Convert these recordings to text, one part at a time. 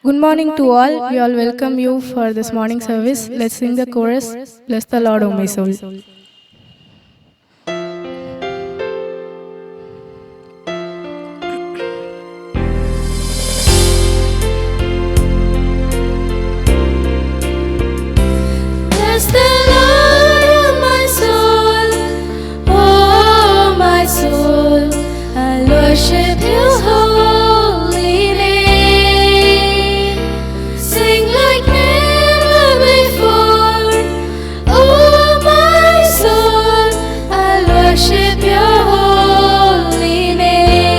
Good morning to all. We all welcome you for this morning service. Let's sing the chorus. Bless the Lord, O my soul. Bless the Lord, O my soul, oh my soul. I worship His holy name. Sing like never before, oh my soul. I worship Your holy name.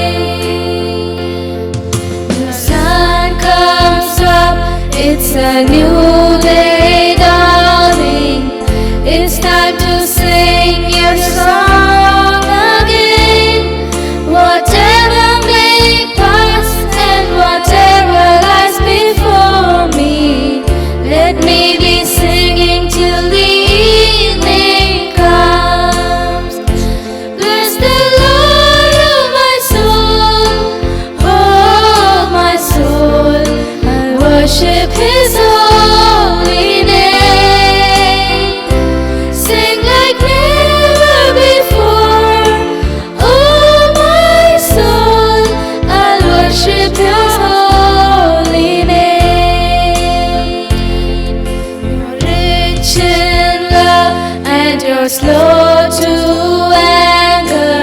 The sun comes up, it's a new day dawning. It's time to sing Your song again. Whatever may pass and whatever lies before me, let me be singing till the evening comes. Bless the Lord, oh my soul, oh my soul. I worship His holy name. Sing like never before, oh my soul. I worship Your holy name. You're rich in love and You're slow to anger.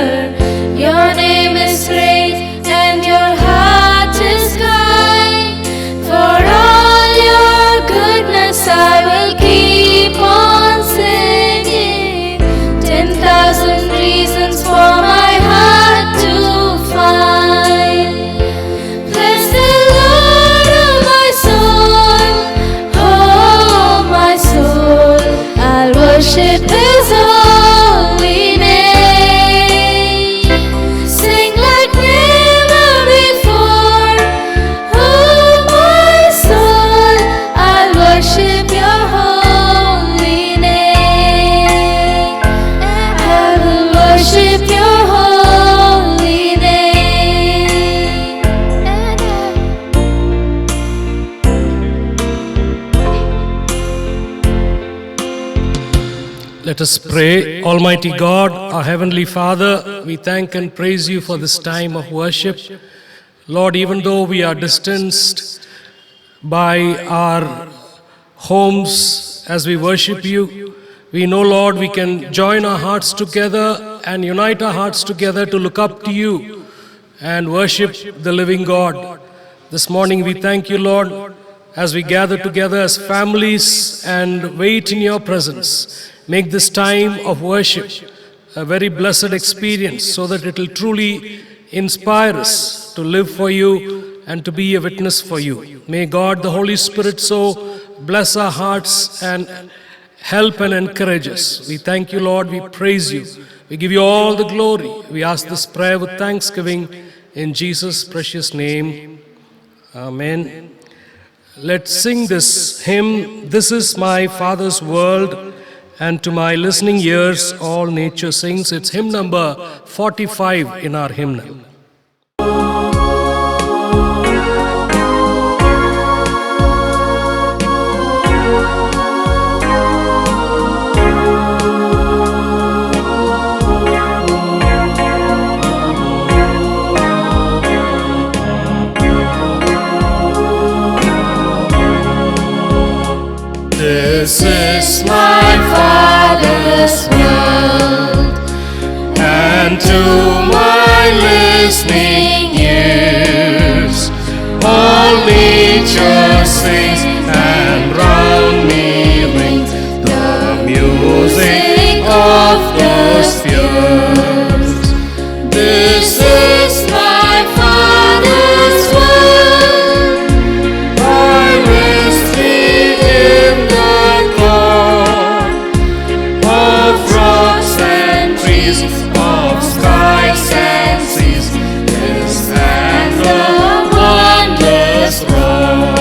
Your name is great and Your heart is kind. For all Your goodness I will keep on singing. 10,000 reasons for my heart to find. Bless the Lord, oh my soul, oh my soul. I'll worship His holy name. Sing like never before, oh my soul. I'll worship Your holy name. I will worship Your holy name. Let us pray. Almighty God, our Heavenly Father, we thank and praise You for this time of worship. Lord, even though we are distanced by our homes as we worship You, we know, Lord, we can join our hearts together and unite our hearts together to look up to You and worship the living God. This morning we thank You, Lord, as we gather together as families and wait in Your presence. Make this time of worship a very blessed experience so that it will truly inspire us to live for You and to be a witness for You. May God, the Holy Spirit, so bless our hearts and help and encourage us. We thank You, Lord. We praise You. We give You all the glory. We ask this prayer with thanksgiving in Jesus' precious name. Amen. Let's sing this hymn, This is My Father's World, and to my listening ears, all nature sings. It's hymn number 45 in our hymnal. This is my Father's world, And to my listening ears, all nature sings, and round me rings the music of the spheres. This is my Father's world. I rest in the thought of rocks and trees, of skies and seas, yes, and the wondrous throng.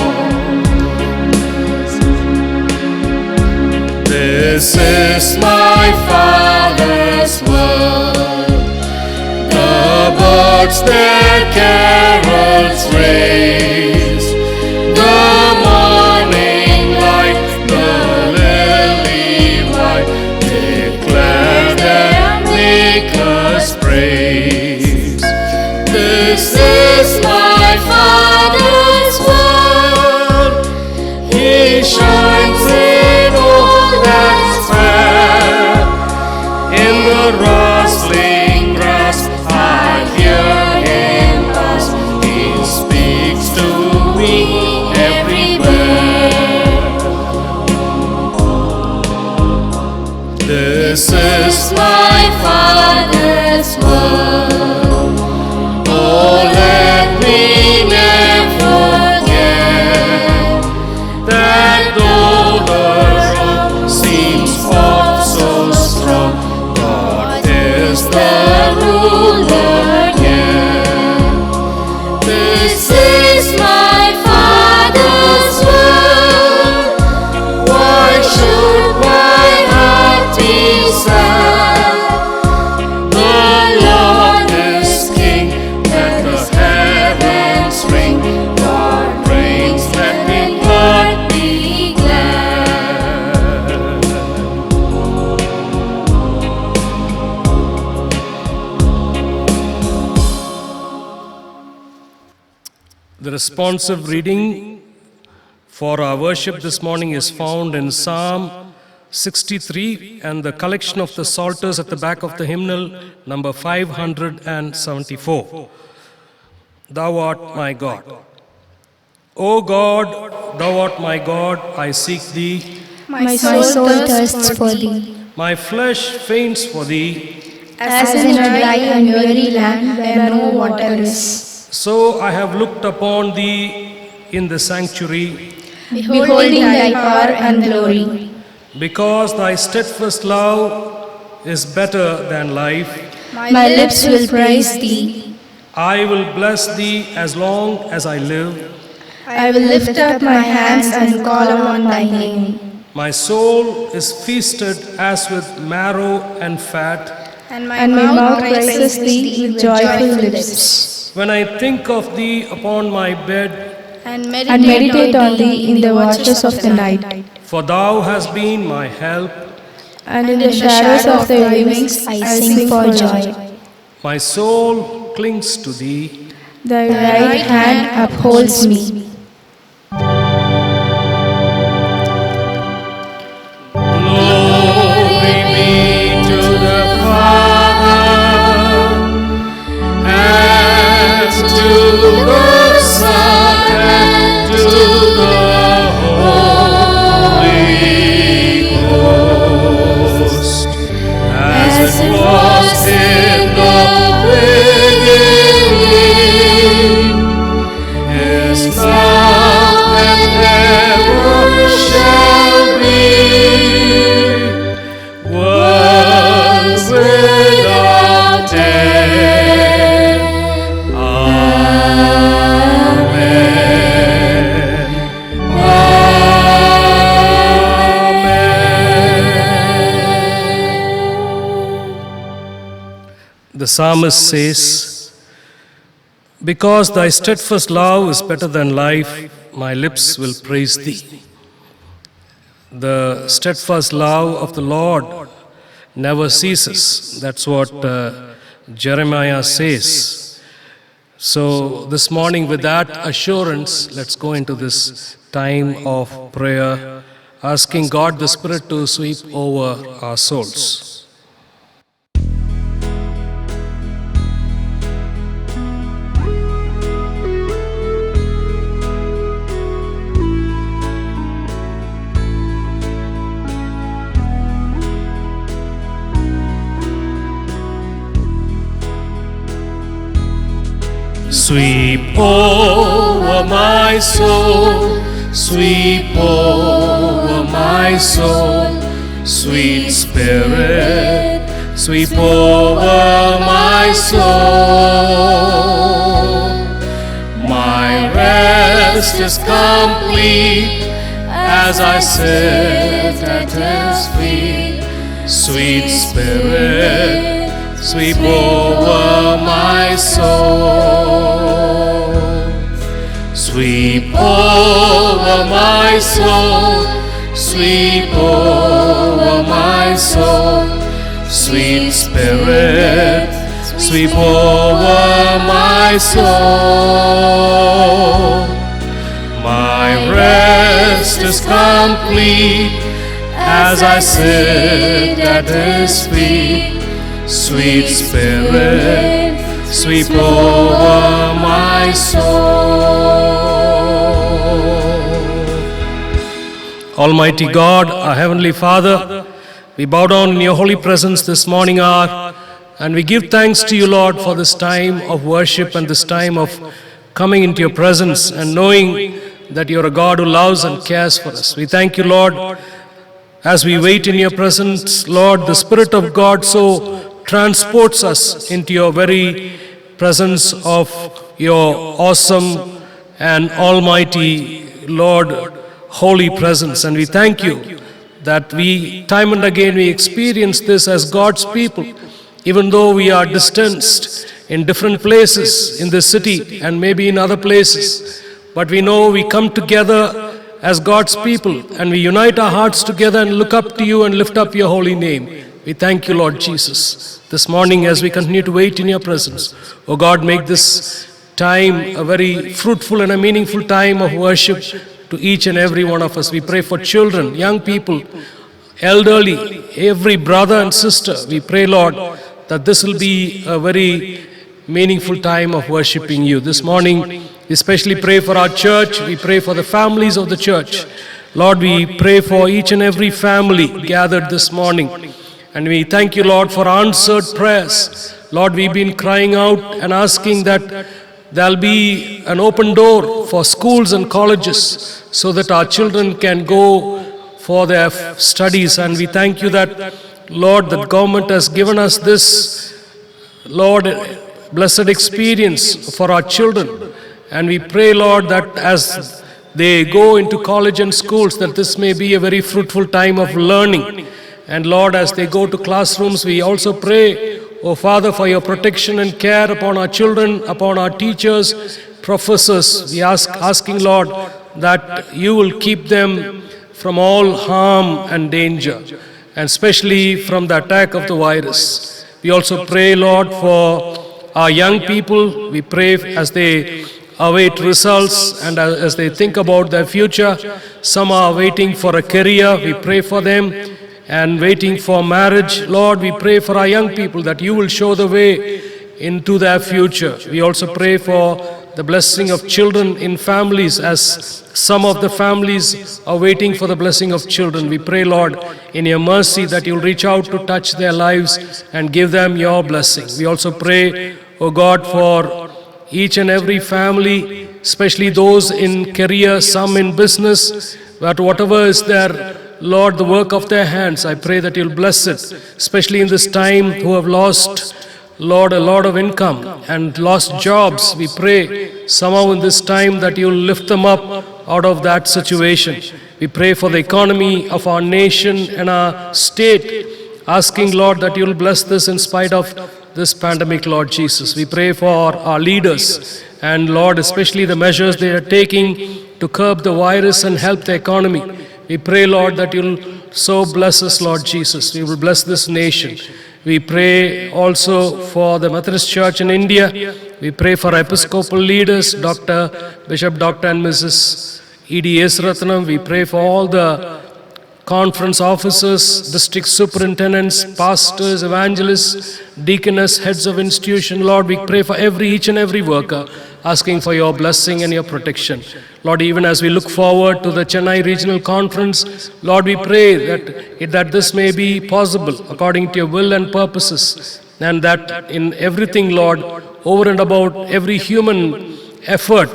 This is my Father's world. The birds their carols raise, the This is my Father's world. He shines in all that's fair. In the rustling grass I hear Him pass. He speaks to me everywhere. This is my Father's world. Oh, let me never forget that though the road seems fought so strong, God is the ruler yet. This is my Father's world. Why should my heart be sad? The Lord is King. Let the heavens ring. God reigns. Let me heart be glad. The responsive reading for our worship this morning is found in Psalm 63 and the collection of the Psalters at the back of the hymnal, number 574. Thou art my God. O God, thou art my God, I seek thee. My soul thirsts for thee, My flesh faints for thee. as in a dry and weary land where no water is. So I have looked upon thee in the sanctuary, Beholding thy power and glory, because thy steadfast love is better than life. my lips will praise thee. I will bless thee as long as I live. I will lift up my hands and call upon thy name. My soul is feasted as with marrow and fat. And my mouth praises thee with joyful lips. When I think of thee upon my bed, And meditate on thee in the watches of the night. for thou hast been my help. And in the shadows of thy wings I sing for joy. My soul clings to thee. Thy right hand upholds me. Glory be to the Father, and to the Son, and to the Holy Ghost, as it was in the beginning, is now, and ever shall be, world without end. Amen. Amen. The psalmist says, because thy steadfast love is better than life, my lips will praise thee. The steadfast love of the Lord never ceases. That's what Jeremiah says. So this morning, with that assurance, let's go into this time of prayer, asking God the Spirit to sweep over our souls. Sweep over my soul, sweep over my soul, sweet Spirit, sweep over my soul. My rest is complete as I sit at His feet. Sweet Spirit, sweep over my soul. Sweep over my soul, sweep over my soul. Sweet Spirit, sweep over over my soul. My rest is complete as I sit at His feet. Sweet Spirit, sweep over my soul. Almighty God, our Heavenly Father, we bow down in your holy presence this morning hour, and we give thanks to you, Lord, for this time of worship and this time of coming into your presence and knowing that you're a God who loves and cares for us. We thank you, Lord, as we wait in your presence, Lord, the Spirit of God so transports us into your very presence of your awesome and almighty, Lord, holy presence. And we thank you that we, time and again, we experience this as God's people, even though we are distanced in different places in this city and maybe in other places. But we know we come together as God's people and we unite our hearts together and look up to you and lift up your holy name. We thank you, Lord Jesus. This morning as we continue to wait in your presence, oh God, make this time a very fruitful and a meaningful time of worship to each and every one of us. We pray for children, young people, elderly, every brother and sister. We pray, Lord, that this will be a very meaningful time of worshiping you. This morning, we especially pray for our church. We pray for the families of the church. Lord, we pray for each and every family gathered this morning. And we thank you, Lord, for answered prayers. Lord, we've been crying out and asking that there'll be an open door for schools and colleges so that our children can go for their studies. And we thank you that, Lord, the government has given us this, Lord, blessed experience for our children. And we pray, Lord, that as they go into college and schools, that this may be a very fruitful time of learning. And Lord, as they go to classrooms, we also pray, oh Father, for your protection and care upon our children, upon our teachers, professors. We asking, Lord, that you will keep them from all harm and danger, and especially from the attack of the virus. We also pray, Lord, for our young people. We pray as they await results and as they think about their future. Some are waiting for a career. We pray for them. And waiting for marriage. Lord, we pray for our young people that you will show the way into their future. We also pray for the blessing of children in families, as some of the families are waiting for the blessing of children. We pray, Lord, in your mercy that you'll reach out to touch their lives and give them your blessing. We also pray, oh God, for each and every family, especially those in career, some in business, but whatever is their, Lord, the work of their hands, I pray that you'll bless it, especially in this time who have lost, Lord, a lot of income and lost jobs. We pray somehow in this time that you'll lift them up out of that situation. We pray for the economy of our nation and our state, asking, Lord, that you'll bless this in spite of this pandemic, Lord Jesus. We pray for our leaders and, Lord, especially the measures they are taking to curb the virus and help the economy. We pray, Lord, that you'll so bless us, Lord Jesus. We will bless this nation. We pray also for the Methodist Church in India. We pray for Episcopal leaders, Bishop Dr. and Mrs. E.D. Esrathanam. We pray for all the conference officers, district superintendents, pastors, evangelists, deaconess, heads of institution. Lord, we pray for each and every worker, asking for your blessing and your protection. Lord, even as we look forward to the Chennai Regional Conference, Lord, we pray that this may be possible according to your will and purposes, and that in everything, Lord, over and about every human effort,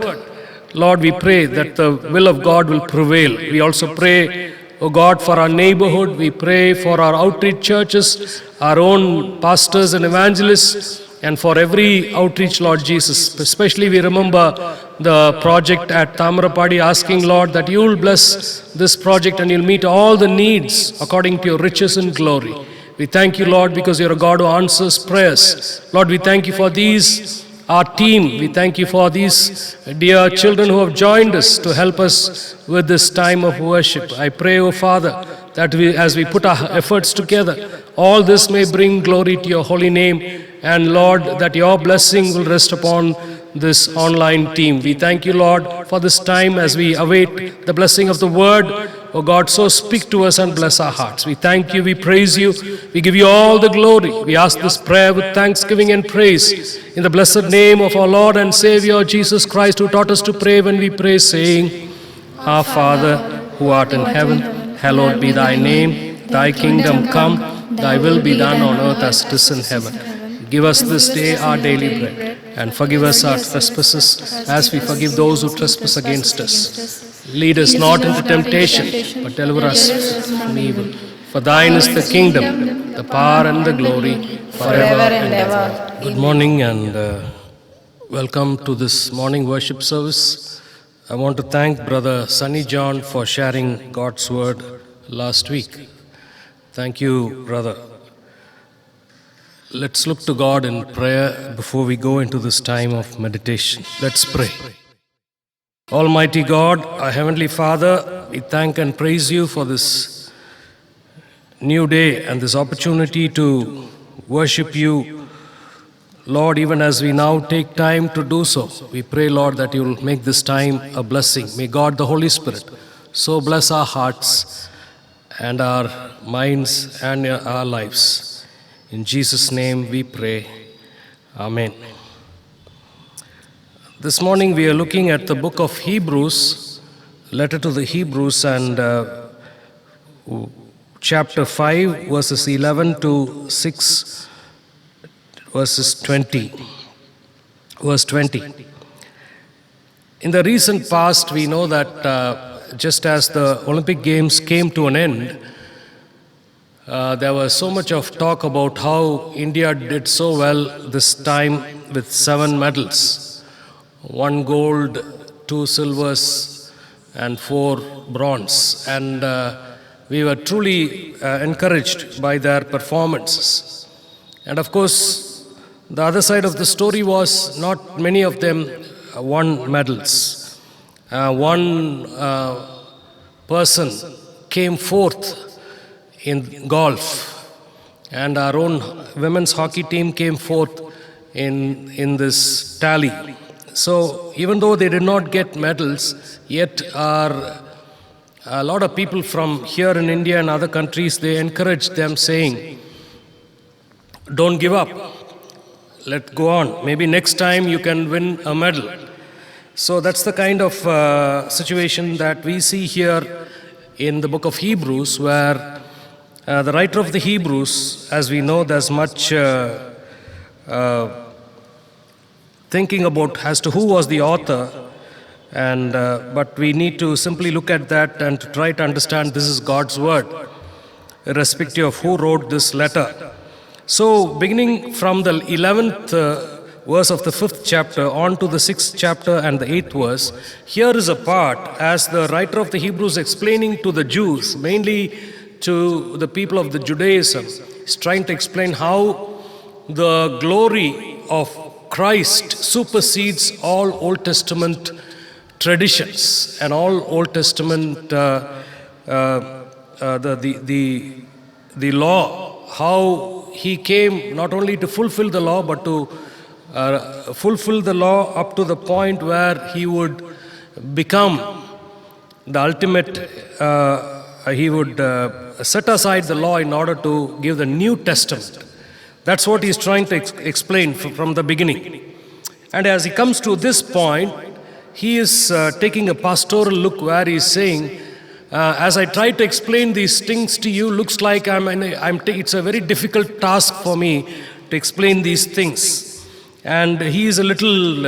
Lord, we pray that the will of God will prevail. We also pray, oh God, for our neighborhood. We pray for our outreach churches, our own pastors and evangelists, and for every outreach, Lord Jesus. Especially we remember the project at Tamarapadi, asking, Lord, that you will bless this project and you'll meet all the needs according to your riches and glory. We thank you, Lord, because you're a God who answers prayers. Lord, we thank you for our team. We thank you for these dear children who have joined us to help us with this time of worship. I pray, O Father, that we, as we put our efforts together, all this may bring glory to your holy name. And Lord, that your blessing will rest upon this online team. We thank you, Lord, for this time as we await the blessing of the word. Oh God, so speak to us and bless our hearts. We thank you, we praise you, we give you all the glory. We ask this prayer with thanksgiving and praise in the blessed name of our Lord and Savior Jesus Christ, who taught us to pray when we pray, saying, Our Father, who art in heaven, hallowed be thy name. Thy kingdom come, thy will be done on earth as it is in heaven. Give us this day our daily bread, and forgive us our trespasses as we forgive those who trespass against us. Lead us not into temptation, but deliver us from evil. For thine is the kingdom, the power and the glory, forever and ever. Good morning and welcome to this morning worship service. I want to thank Brother Sunny John for sharing God's word last week. Thank you, brother. Let's look to God in prayer before we go into this time of meditation. Let's pray. Almighty God, our Heavenly Father, we thank and praise you for this new day and this opportunity to worship you. Lord, even as we now take time to do so, we pray, Lord, that you will make this time a blessing. May God, the Holy Spirit, so bless our hearts and our minds and our lives. In Jesus' name we pray. Amen. This morning we are looking at the book of Hebrews, letter to the Hebrews, and chapter 5, verses 11 to 6, verses 20. Verse 20. In the recent past, we know that just as the Olympic Games came to an end, there was so much of talk about how India did so well this time with 7 medals. 1 gold, 2 silvers, and 4 bronze. And we were truly encouraged by their performances. And of course, the other side of the story was not many of them won medals. One person came fourth in golf, and our own women's hockey team came fourth in this tally. So even though they did not get medals, yet a lot of people from here in India and other countries, they encouraged them, saying, don't give up, let go on. Maybe next time you can win a medal. So that's the kind of situation that we see here in the book of Hebrews, where the writer of the Hebrews, as we know, there's much thinking about as to who was the author, and but we need to simply look at that and to try to understand this is God's word, irrespective of who wrote this letter. So beginning from the 11th verse of the 5th chapter on to the 6th chapter and the 8th verse, here is a part as the writer of the Hebrews explaining to the Jews, mainly to the people of the Judaism, is trying to explain how the glory of Christ supersedes all Old Testament traditions and all Old Testament the law, how he came not only to fulfill the law but to fulfill the law up to the point where he would become the ultimate, he would set aside the law in order to give the New Testament. That's what he's trying to explain from the beginning. And as he comes to this point, he is taking a pastoral look where he's saying, as I try to explain these things to you, looks like it's a very difficult task for me to explain these things. And he is a little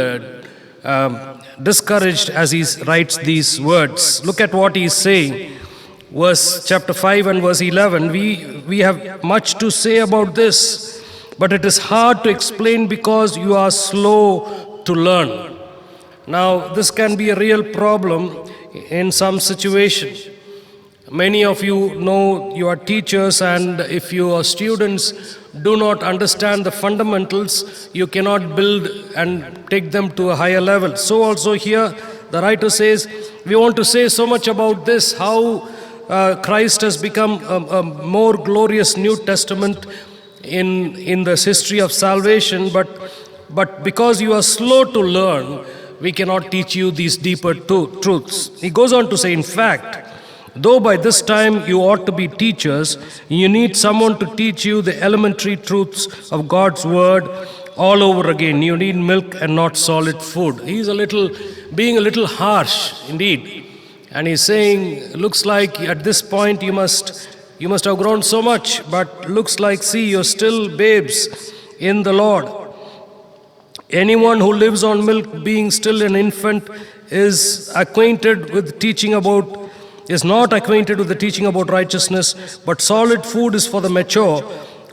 discouraged as he writes these words. Look at what he's saying. Chapter 5 and verse 11, we have much to say about this, but it is hard to explain because you are slow to learn. Now, this can be a real problem in some situation. Many of you know you are teachers, and if your students do not understand the fundamentals, you cannot build and take them to a higher level. So also here, the writer says, we want to say so much about this, how Christ has become a more glorious New Testament in the history of salvation, but because you are slow to learn, we cannot teach you these deeper truths. He goes on to say, in fact, though by this time you ought to be teachers, you need someone to teach you the elementary truths of God's word all over again. You need milk and not solid food. He's being a little harsh indeed. And he's saying, looks like at this point you must have grown so much, but looks like, see, you're still babes in the Lord. Anyone who lives on milk, being still an infant, is not acquainted with the teaching about righteousness, but solid food is for the mature,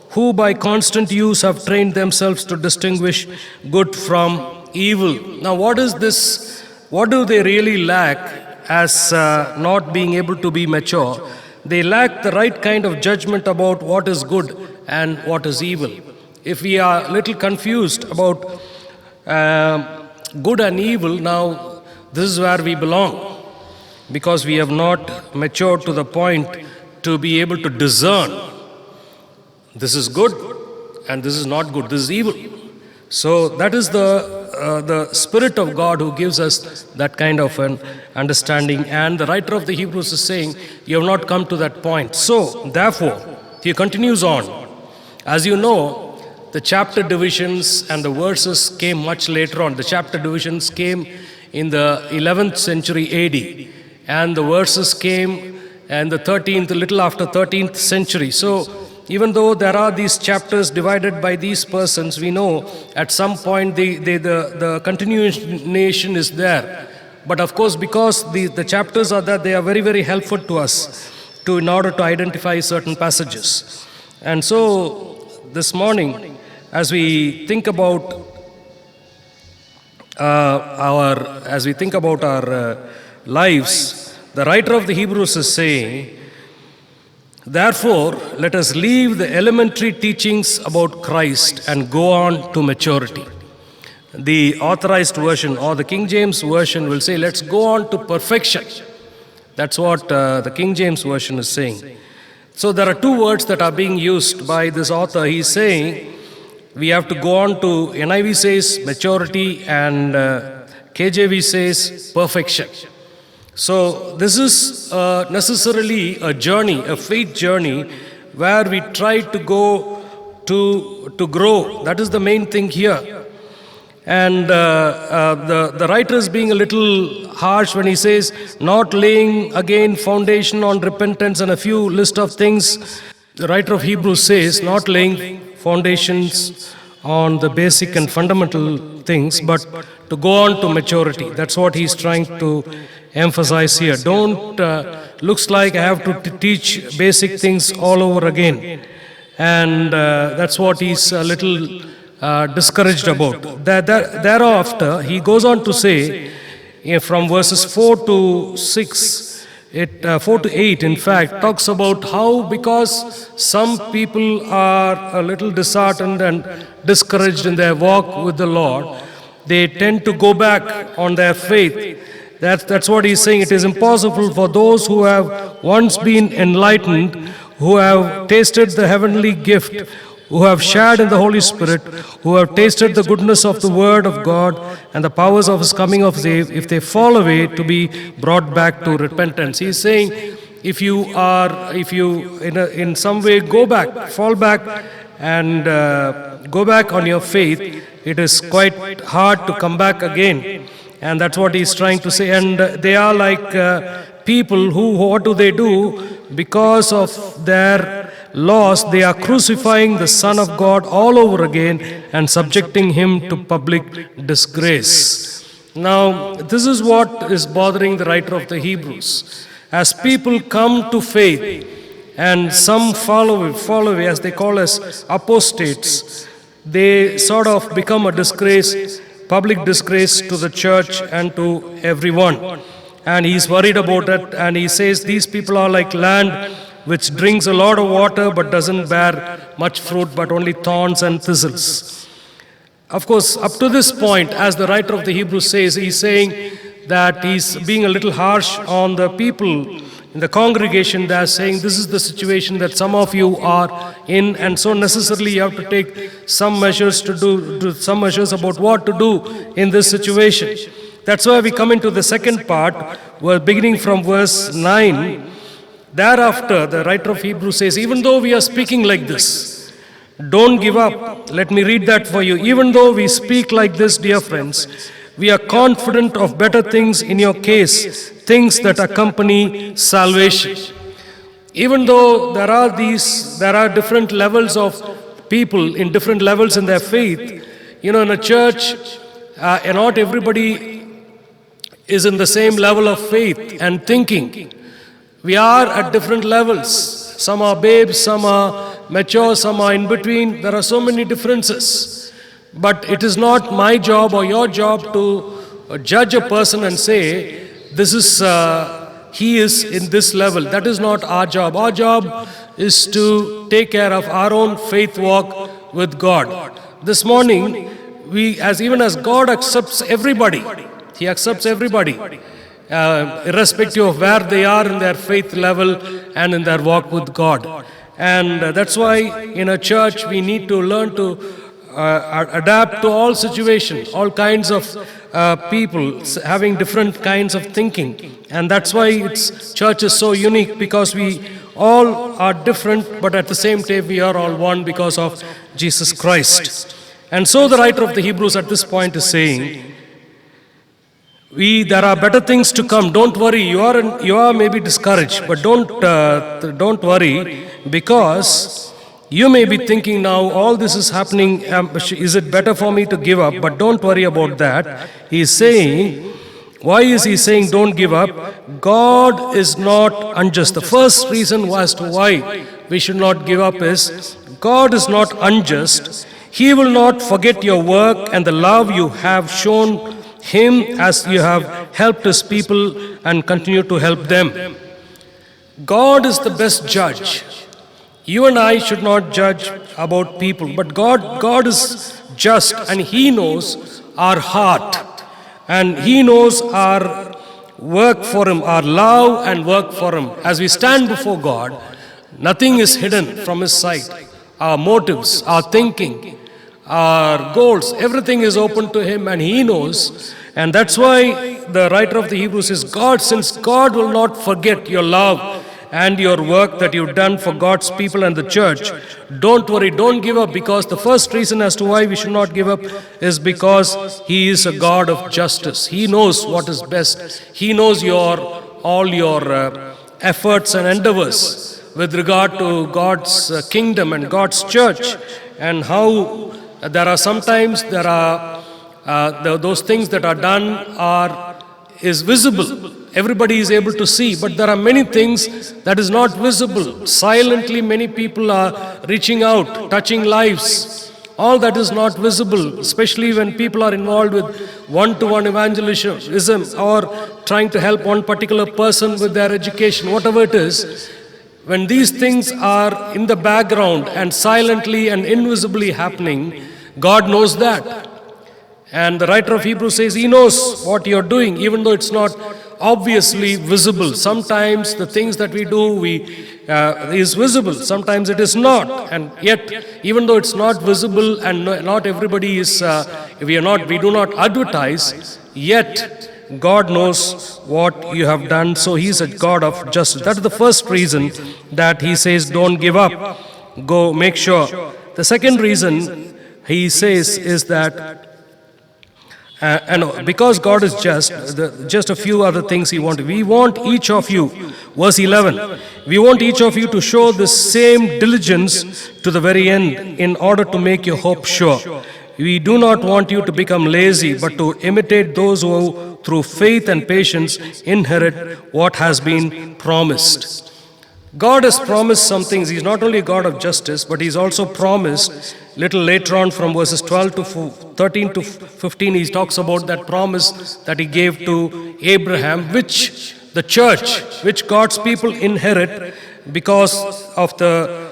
who by constant use have trained themselves to distinguish good from evil. Now, what is this? What do they really lack as not being able to be mature? They lack the right kind of judgment about what is good and what is evil. If we are a little confused about good and evil, now this is where we belong, because we have not matured to the point to be able to discern this is good and this is not good, this is evil. So that is the Spirit of God who gives us that kind of an understanding. And the writer of the Hebrews is saying, you have not come to that point. So, therefore, he continues on. As you know, the chapter divisions and the verses came much later on. The chapter divisions came in the 11th century AD. And the verses came in the 13th, a little after 13th century. So, even though there are these chapters divided by these persons, we know at some point the continuation is there. But of course, because the chapters are there, they are very, very helpful to us in order to identify certain passages. And so, this morning, as we think about our lives, the writer of the Hebrews is saying, therefore, let us leave the elementary teachings about Christ and go on to maturity. The Authorized Version or the King James Version will say, let's go on to perfection. That's what the King James Version is saying. So there are two words that are being used by this author. He's saying we have to go on to, NIV says maturity and KJV says perfection. So this is necessarily a journey, a faith journey, where we try to go to grow. That is the main thing here. And the writer is being a little harsh when he says, not laying again foundation on repentance and a few list of things. The writer of Hebrews says, not laying foundations on the basic and fundamental things, but to go on to maturity. That's what he's trying to emphasize here. Don't, looks like I have to teach basic things all over again. And that's what he's a little discouraged about. Thereafter, he goes on to say, from verses 4 to 6, 4 to 8, in fact, talks about how because some people are a little disheartened and discouraged in their walk with the Lord, they tend to go back on their faith. That's what he's saying. It is impossible for those who have once been enlightened, who have tasted the heavenly gift, who have shared in the Holy Spirit, who have tasted the goodness of the Word of God and the powers of His coming of age, if they fall away, to be brought back to repentance. He is saying, if you in some way fall back and go back on your faith, it is quite hard to come back again. And that's what he's trying to say. And they are like people who, what do? Because of their loss, they are crucifying the Son of God all over again and subjecting Him to public disgrace. Now, this is what is bothering the writer of the Hebrews. As people come to faith and some follow away, as they call us apostates, they sort of become a disgrace, public disgrace to the church and to everyone. And he's worried about it, and he says these people are like land which drinks a lot of water but doesn't bear much fruit, but only thorns and thistles. Of course, up to this point, as the writer of the Hebrews says, he's saying that he's being a little harsh on the people in the congregation, they are saying this is the situation that some of you are in, and so necessarily you have to take some measures some measures about what to do in this situation. That's why we come into the second part, beginning from verse 9. Thereafter, the writer of Hebrews says, even though we are speaking like this, don't give up. Let me read that for you. Even though we speak like this, dear friends, we are confident of better things in your case, things that accompany salvation. Even though there are different levels of people in different levels in their faith, in a church, not everybody is in the same level of faith and thinking. We are at different levels. Some are babes, some are mature, some are in between. There are so many differences. But it is not my job or your job to judge a person and say, he is in this level. That is not our job. Our job is to take care of our own faith walk with God. This morning, even as God accepts everybody, He accepts everybody, irrespective of where they are in their faith level and in their walk with God. And that's why in a church we need to learn to adapt to all situations, all kinds of people having different kinds of thinking. And that's why church is so unique, because we all are different, but at the same time we are all one because of Jesus Christ. And so the writer of the Hebrews at this point is saying, there are better things to come. Don't worry. You are maybe discouraged, but don't worry, because you may be thinking now, all this is happening, is it better for me to give up? But don't worry about that. He is saying, why is he saying don't give up? God is not unjust. The first reason as to why we should not give up is, God is not unjust. He will not forget your work and the love you have shown Him as you have helped His people and continue to help them. God is the best judge. You and I should not judge about people, but God is just, and He knows our heart, and He knows our work for Him, our love and work for Him. As we stand before God, nothing is hidden from His sight. Our motives, our thinking, our goals, everything is open to Him, and He knows. And that's why the writer of the Hebrews says, since God will not forget your love and your work that you've done for God's people and the church, don't worry, don't give up, because the first reason as to why we should not give up is because He is a God of justice. He knows what is best. He knows all your efforts and endeavors with regard to God's kingdom and God's church, and how there are sometimes those things that are done is visible. Everybody is able to see, but there are many things that is not visible. Silently, many people are reaching out, touching lives. All that is not visible, especially when people are involved with one-to-one evangelism or trying to help one particular person with their education, whatever it is. When these things are in the background and silently and invisibly happening, God knows that. And the writer of Hebrews says He knows what you're doing, even though it's not obviously visible. Sometimes the things that we do is visible, sometimes it is not. And yet, even though it's not visible and not everybody is, we do not advertise, yet God knows what you have done. So He's a God of justice. That is the first reason that He says don't give up. Go make sure. The second reason He says is that and because God is just a few other things He wanted. We want each of you, verse 11, we want each of you to show the same diligence to the very end in order to make your hope sure. We do not want you to become lazy, but to imitate those who, through faith and patience, inherit what has been promised. God has promised some things. He's not only a God of justice, but He's also promised, little later on from verses 13 to 15, He talks about that promise that He gave to Abraham, which the church, which God's people inherit because of the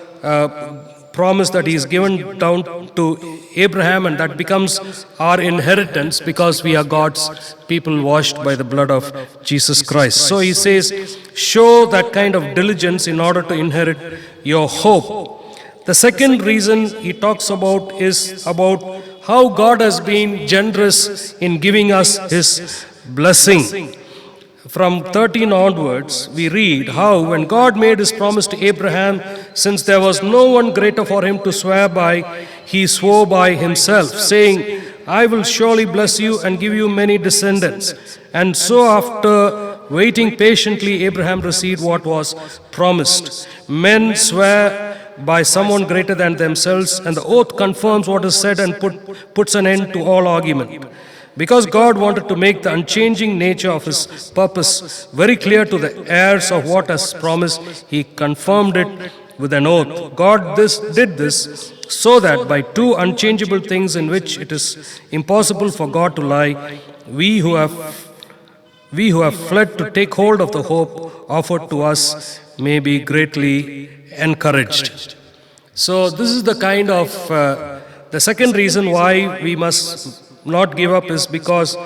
promise that He's given down to Abraham, and that becomes our inheritance because we are God's people washed by the blood of Jesus Christ. So He says, show that kind of diligence in order to inherit your hope. The second reason he talks about is about how God has been generous in giving us his blessing. From 13 onwards, we read how when God made his promise to Abraham, since there was no one greater for him to swear by, he swore by himself, saying, I will surely bless you and give you many descendants. And so after waiting patiently, Abraham received what was promised. Men swear by someone greater than themselves, and the oath confirms what is said and puts an end to all argument. Because God wanted to make the unchanging nature of his purpose very clear to the heirs of what has promised, he confirmed it with an oath. God did this so that by two unchangeable things in which it is impossible for God to lie, we who have fled to take hold of the hope offered to us may be greatly encouraged. So this is the kind of, the second reason why we must not give up is because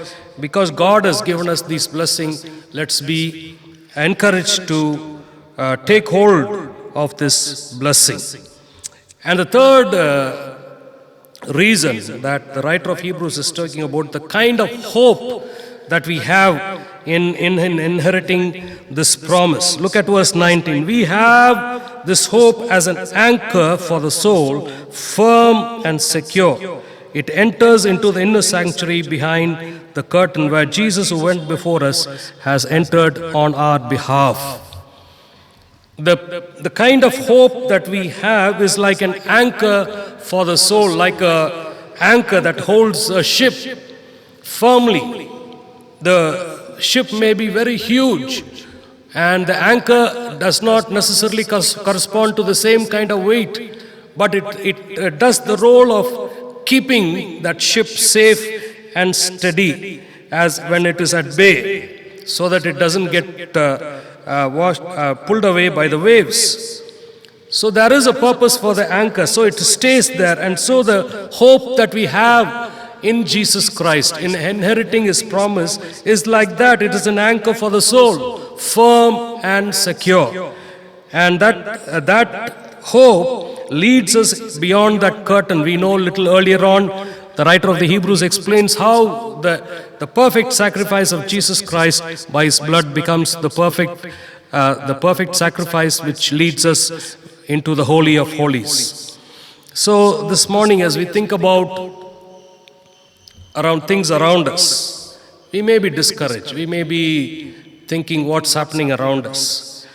God has given us these blessings. Let's be encouraged to take hold of this blessing. And the third reason that the writer of Hebrews is talking about, the kind of hope that we have in inheriting this promise. Look at verse 19. We have this hope as an anchor for the soul, firm and secure. It enters into the inner sanctuary behind the curtain where Jesus, who went before us, has entered on our behalf. The kind of hope that we have is like an anchor for the soul, like an anchor that holds a ship firmly. The ship may be very huge, and the anchor does not necessarily correspond to the same kind of weight, but it does the role of keeping that ship safe and steady as when it is at bay, so that it doesn't get pulled away by the waves. So there is a purpose for the anchor, so it stays there. And so the hope that we have in Jesus Christ, in inheriting his promise, is like that. It is an anchor for the soul, firm and secure. And that hope leads us beyond that curtain. We know a little earlier on, the writer of the Hebrews explains how the perfect sacrifice of Jesus Christ by his blood becomes the perfect sacrifice which leads us into the Holy of Holies. So this morning, as we think about things around us, we may be discouraged. We may be thinking what's happening around us.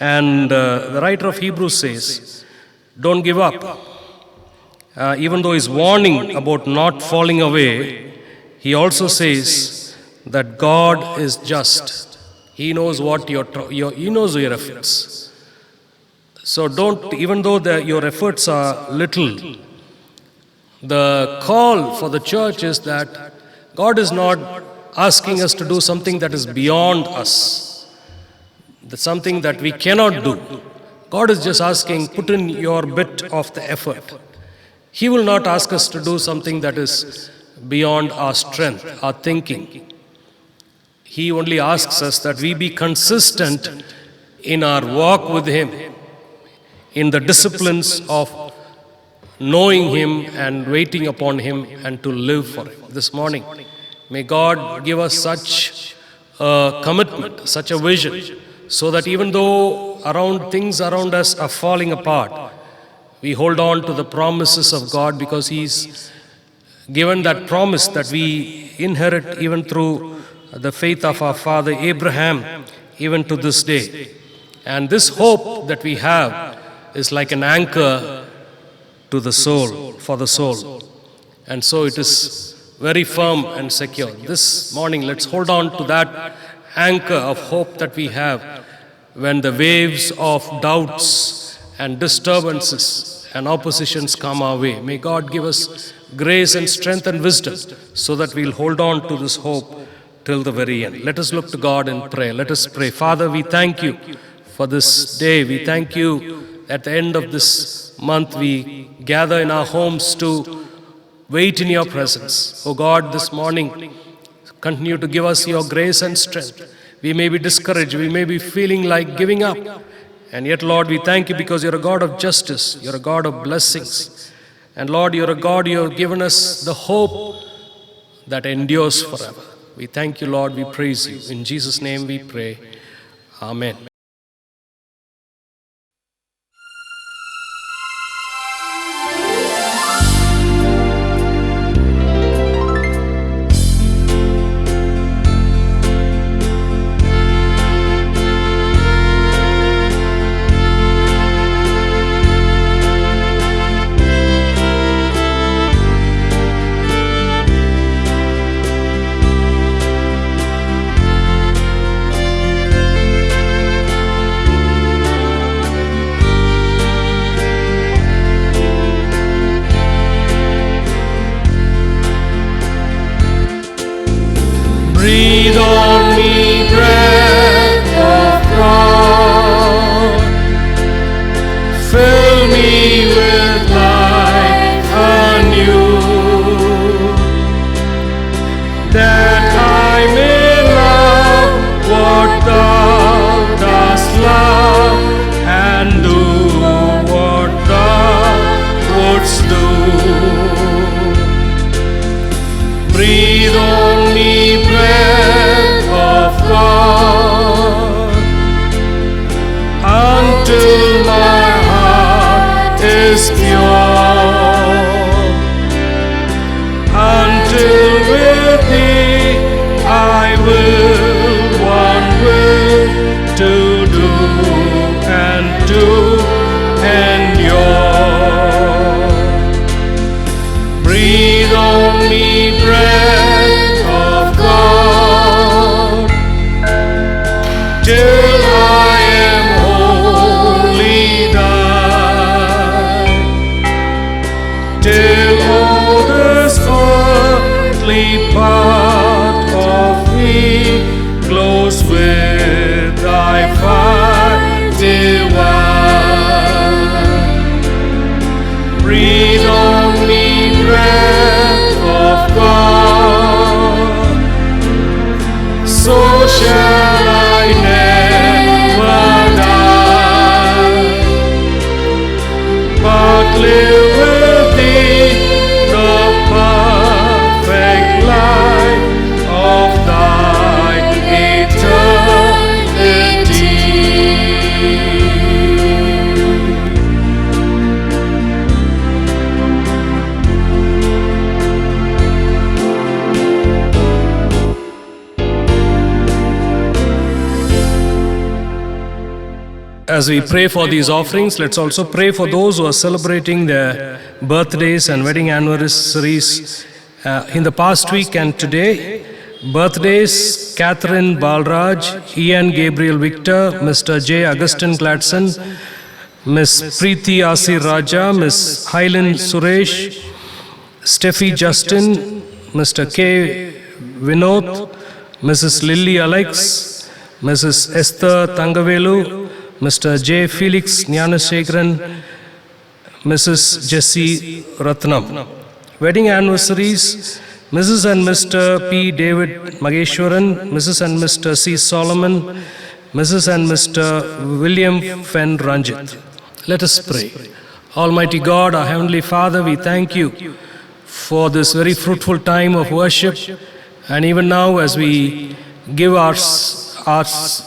And the writer of Hebrews says, don't give up. Even though he's warning about not falling away, he also says that God is just. He knows what he knows your efforts. So don't, even though your efforts are little, the call for the church is that God is not asking us to do something that is beyond us, that's something that we cannot do. God is just asking, put in your bit of the effort. He will not ask us to do something that is beyond our strength, our thinking. He only asks us that we be consistent in our walk with him, in the disciplines of knowing him and waiting upon him and to live for him. This morning, may God give us such a commitment, such a vision, so that even though things around us are falling apart, we hold on to the promises of God, because he's given that promise that we inherit even through the faith of our father Abraham, even to this day. And this hope that we have is like an anchor to the soul, for the soul. And so it is very firm and secure. This morning, let's hold on to that anchor of hope that we have when the waves of doubts and disturbances and oppositions come our way. May God give us grace and strength and wisdom so that we'll hold on to this hope till the very end. Let us look to God in prayer. Let us pray. Father, we thank you for this day. We thank you at the end of this month we gather in our homes to wait in your presence. Oh God, this morning, continue to give us your grace and strength. We may be discouraged. We may be feeling like giving up. And yet, Lord, we thank you because you're a God of justice. You're a God of blessings. And Lord, you're a God, you have given us the hope that endures forever. We thank you, Lord. We praise you. In Jesus' name we pray. Amen. Breathe on me, breath of God. Fill me with life anew, that I may love what thou dost love, and do what thou wouldst do. Breathe on me, breath of God, until my heart is pure, until with thee I will one will to do and to endure. Breathe on me, breath of God, till I am wholly thine, till all this earthly part of me glows with thy fire divine. Breathe on me, breath of God, so shall I never die, but live with thee the perfect life of thy eternity. As we pray for these offerings, let's also pray for those who are celebrating their birthdays and wedding anniversaries in the past week and today. Birthdays: Catherine Balraj, Ian Gabriel Victor, Mr. J. Augustine Gladson, Miss Preeti Asir Raja, Miss Hyland Suresh, Steffi Justin, Mr. K. Vinod, Mrs. Lily Alex, Mrs. Esther Tangavelu, Mr. J. Felix Jnanasekaran, Mrs. Jessie Ratnam. Wedding anniversaries: Mrs. and Mr. P. David Mageshwaran, Mrs. and Mr. C. Solomon, Mrs. and Mr. William Fenn Ranjit. Let us pray. Almighty God, our Heavenly Father, we thank you for this very fruitful time of worship. And even now, as we give our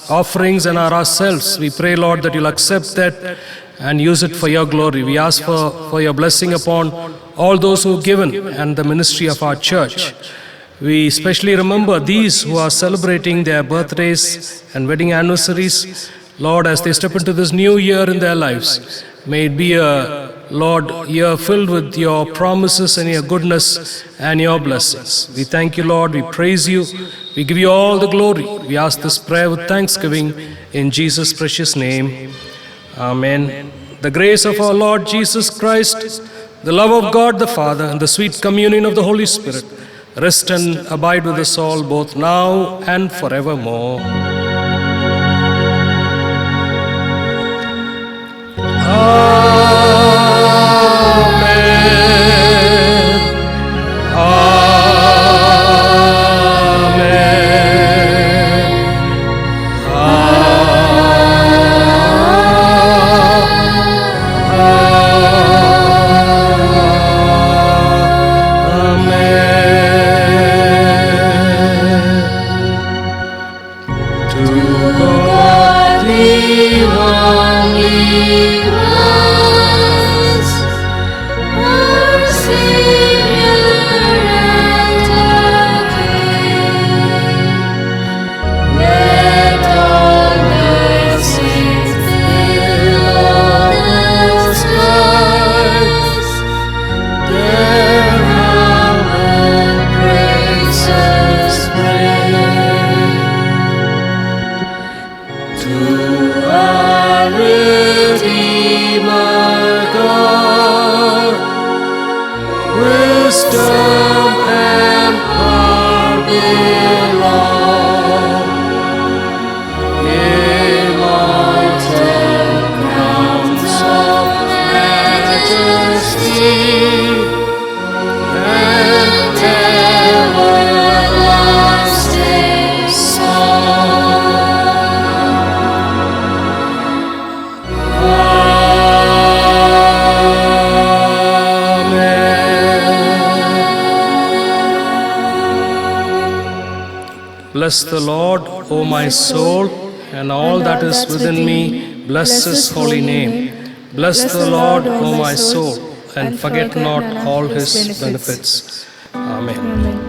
offerings and ourselves, we pray, Lord, that you'll accept that and use it for your glory. We ask for your blessing upon all those who have given and the ministry of our church. We especially remember these who are celebrating their birthdays and wedding anniversaries. Lord, as they step into this new year in their lives, may it be a, Lord, year filled with your promises and your goodness and your blessings. We thank you, Lord. We praise you. We give you all the glory. We ask this prayer with thanksgiving in Jesus' precious name. Amen. The grace of our Lord Jesus Christ, the love of God the Father, and the sweet communion of the Holy Spirit rest and abide with us all, both now and forevermore. Amen. Bless the Lord, O my soul, and all that is within me, bless his holy name. Bless the Lord, O my soul, and forget not all his benefits. Amen. Amen.